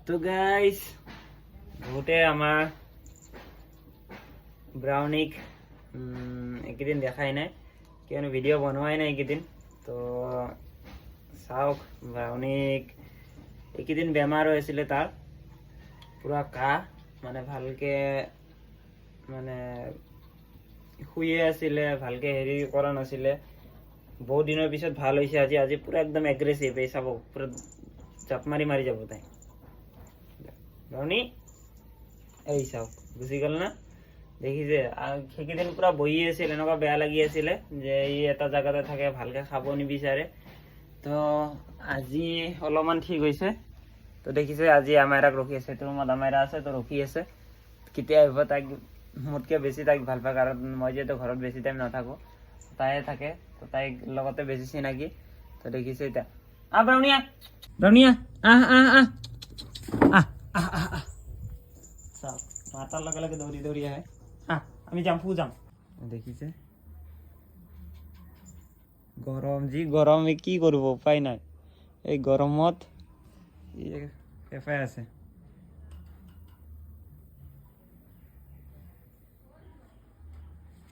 তো গাইস বহুতে আমাৰ ব্ৰাউনিক এইকেইদিন দেখাই নাই কিয়নো ভিডিঅ' বনোৱাই নাই এইকেইদিন। তো চাওক ব্ৰাউনিক এইকেইদিন বেমাৰ হৈছিলে, তাৰ পুৰা কাহ, মানে ভালকে মানে শুয়ে আছিলে, ভালকে হেৰি কৰা নাছিলে। বহুত দিনৰ পিছত ভাল হৈছে আজি। আজি পুৰা একদম এগ্ৰেছিভ, এই চাব পুৰা জাপ মাৰি মাৰি যাব তাই। ব্ৰাউনি এই চাওক গুচি গ'ল না, দেখিছে? সেইকেইদিন পুৰা বহি আছিল, এনেকুৱা বেয়া লাগি আছিলে যে ই এটা জেগাতে থাকে, ভালকে খাব নিবিচাৰে। তো আজি অলপমান ঠিক হৈছে। তো দেখিছে আজি আমাইৰাক ৰখি আছে, তোৰ ৰুমত আমাইৰা আছে, তো ৰখি আছে কেতিয়া আহিব। তাইক মোতকৈ বেছি তাইক ভাল পায়, কাৰণ মই যিহেতু ঘৰত বেছি টাইম নাথাকোঁ, তাইয়ে থাকে। তো তাইক লগতে বেছি চিনাকি। তো দেখিছে এতিয়া ব্ৰাউনিয়া, ব্ৰাউনিয়া আহ আহ আহ আহ আহ আহ আহ চাওক মাতাৰ লগে লগে দৌৰি দৌৰি আহে। আমি যাম, শু যাম। দেখিছে গৰম, যি গৰম, কি কৰিব, উপায় নাই। এই গৰমত ফেফাই আছে।